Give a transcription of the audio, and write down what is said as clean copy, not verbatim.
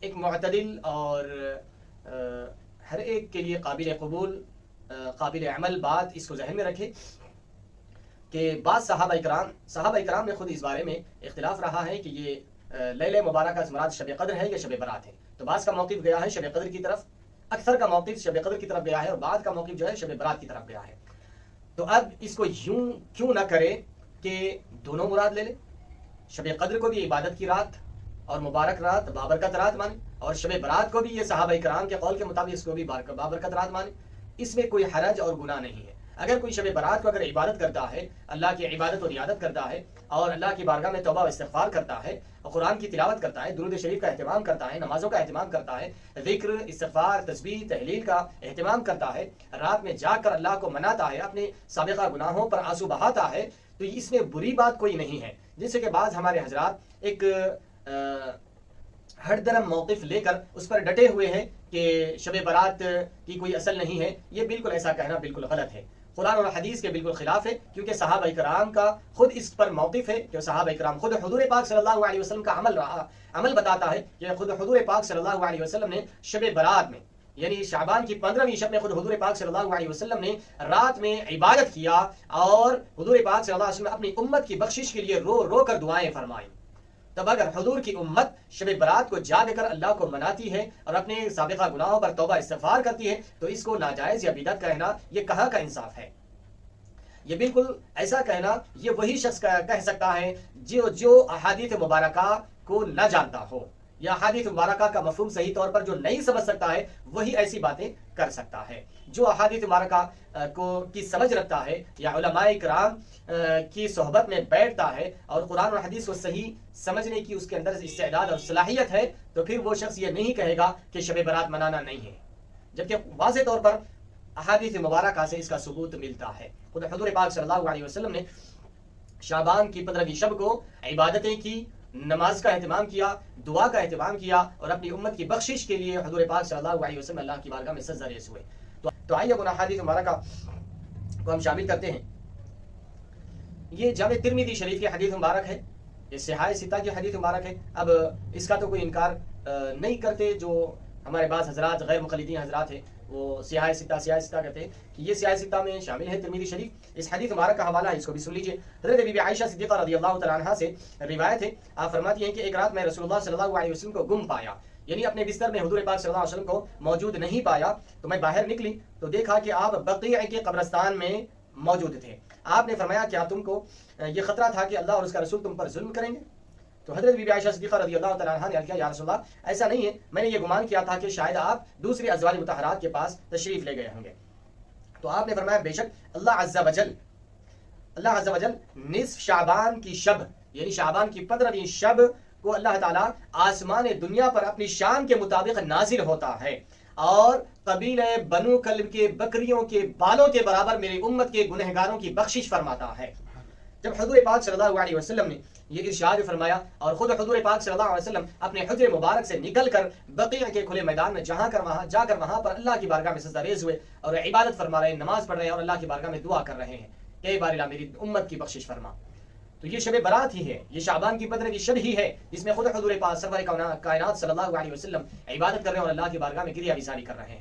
ایک معتدل اور ہر ایک کے لیے قابل قبول قابل عمل بات اس کو ذہن میں رکھے کہ بعض صحابہ اکرام میں خود اس بارے میں اختلاف رہا ہے کہ یہ لیلہ مبارکہ سے مراد شب قدر ہے یا شب برات ہے. تو بعض کا موقف گیا ہے شب قدر کی طرف، اکثر کا موقف شب قدر کی طرف گیا ہے، اور بعض کا موقف جو ہے شب برات کی طرف گیا ہے. تو اب اس کو یوں کیوں نہ کرے کہ دونوں مراد لے لے، شب قدر کو بھی عبادت کی رات اور مبارک رات بابرکت رات مانے، اور شب برات کو بھی یہ صحابہ کرام کے قول کے مطابق اس کو بھی بابرکت رات مانے. اس میں کوئی حرج اور گناہ نہیں ہے. اگر کوئی شب برات کو اگر عبادت کرتا ہے، اللہ کی عبادت اور عیادت کرتا ہے، اور اللہ کی بارگاہ میں توبہ و استغفار کرتا ہے، اور قرآن کی تلاوت کرتا ہے، درود شریف کا اہتمام کرتا ہے، نمازوں کا اہتمام کرتا ہے، ذکر استغفار تسبیح تحلیل کا اہتمام کرتا ہے، رات میں جا کر اللہ کو مناتا ہے، اپنے سابقہ گناہوں پر آنسو بہاتا ہے، تو اس میں بری بات کوئی نہیں ہے. جس سے کہ بعض ہمارے حضرات ایک ہر درم موقف لے کر اس پر ڈٹے ہوئے ہیں کہ شب برات کی کوئی اصل نہیں ہے. یہ بالکل ایسا کہنا بالکل غلط ہے، قرآن اور حدیث کے بالکل خلاف ہے. کیونکہ صحابہ کرام کا خود اس پر موقف ہے کہ صحابہ کرام خود حضور پاک صلی اللہ علیہ وسلم کا عمل بتاتا ہے کہ خود حضور پاک صلی اللہ علیہ وسلم نے شب برات میں، یعنی شعبان کی 15ویں شب میں، خود حضور پاک صلی اللہ علیہ وسلم نے رات میں عبادت کیا، اور حضور پاک صلی اللہ علیہ وسلم نے اپنی امت کی بخشش کے لیے رو رو کر دعائیں فرمائیں. تب اگر حضور کی امت شب برات کو جاگ کر اللہ کو مناتی ہے اور اپنے سابقہ گناہوں پر توبہ استغفار کرتی ہے، تو اس کو ناجائز یا بدعت کہنا یہ کہاں کا انصاف ہے؟ یہ بالکل ایسا کہنا یہ وہی شخص کہہ سکتا ہے جو احادیث مبارکہ کو نہ جانتا ہو، یا احادیث مبارکہ کا مفہوم صحیح طور پر جو نہیں سمجھ سکتا ہے، وہی ایسی باتیں کر سکتا ہے. جو احادیث مبارکہ کی سمجھ رکھتا ہے، یا علماء کرام کی صحبت میں بیٹھتا ہے، اور قرآن اور حدیث کو صحیح سمجھنے کی اس کے اندر استعداد اور صلاحیت ہے، تو پھر وہ شخص یہ نہیں کہے گا کہ شب برات منانا نہیں ہے. جبکہ واضح طور پر احادیث مبارکہ سے اس کا ثبوت ملتا ہے. خود حضور پاک صلی اللہ علیہ وسلم نے شعبان کی 15ویں شب کو عبادتیں کی، نماز کا اہتمام کیا، دعا کا اہتمام کیا، اور اپنی امت کی بخشش کے لیے حضور پاک صلی اللہ علیہ وسلم اللہ کی بارگاہ میں سجدہ ریز ہوئے. تو آئیے ان احادیث مبارکہ کو ہم شامل کرتے ہیں. یہ جامع ترمذی شریف کی حدیث مبارک ہے، یہ صحاح ستہ کی حدیث مبارک ہے. اب اس کا تو کوئی انکار نہیں کرتے جو ہمارے بعض حضرات غیر مقلدین حضرات ہیں، وہ صحاح ستہ کہتے ہیں کہ یہ صحاح ستہ میں شامل ہے ترمذی شریف. اس حدیث مبارک کا حوالہ ہے، اس کو بھی سن لیجئے. حضرت بی بی عائشہ صدیقہ رضی اللہ تعالیٰ عنہا سے روایت ہے، آپ فرماتی ہیں کہ ایک رات میں رسول اللہ صلی اللہ علیہ وسلم کو گم پایا، یعنی اپنے بستر میں حضور پاک صلی اللہ علیہ وسلم کو موجود نہیں پایا. تو میں باہر نکلی تو دیکھا کہ آپ بقیع کے قبرستان میں موجود تھے. آپ نے فرمایا کیا تم کو یہ خطرہ تھا کہ اللہ اور اس کا رسول تم پر ظلم کریں گے؟ تو حضرت بی بی عائشہ صدیقہ رضی اللہ تعالیٰ عنہا نے کہا یا رسول اللہ ایسا نہیں ہے، میں نے یہ گمان کیا تھا کہ شاید آپ دوسری ازواج مطہرات کے پاس تشریف لے گئے ہوں گے. تو آپ نے فرمایا بے شک اللہ عز وجل نصف شعبان کی شب، یعنی شعبان کی 15ویں شب کو اللہ تعالیٰ آسمان دنیا پر اپنی شان کے مطابق نازل ہوتا ہے، اور قبیلہ بنو کلب کے بکریوں کے بالوں کے برابر میری امت کے گنہگاروں کی بخشش فرماتا ہے. جب حضور پاک صلی اللہ علیہ وسلم نے یہ ارشاد فرمایا، اور خود حضور پاک صلی اللہ علیہ وسلم اپنے حجر مبارک سے نکل کر بقیع کے کھلے میدان میں جا کر وہاں پر اللہ کی بارگاہ میں سجدہ ریز ہوئے، اور عبادت فرما رہے ہیں، نماز پڑھ رہے ہیں، اور اللہ کی بارگاہ میں دعا کر رہے ہیں کہ اے باری اللہ میری امت کی بخشش فرما. تو یہ شب برات ہی ہے، یہ شعبان کی 15ویں شب ہی ہے، جس میں خود حضور پاک سرور کائنات صلی اللہ علیہ وسلم عبادت کر رہے ہیں اور اللہ کی بارگاہ میں کریا بیزاری کر رہے ہیں.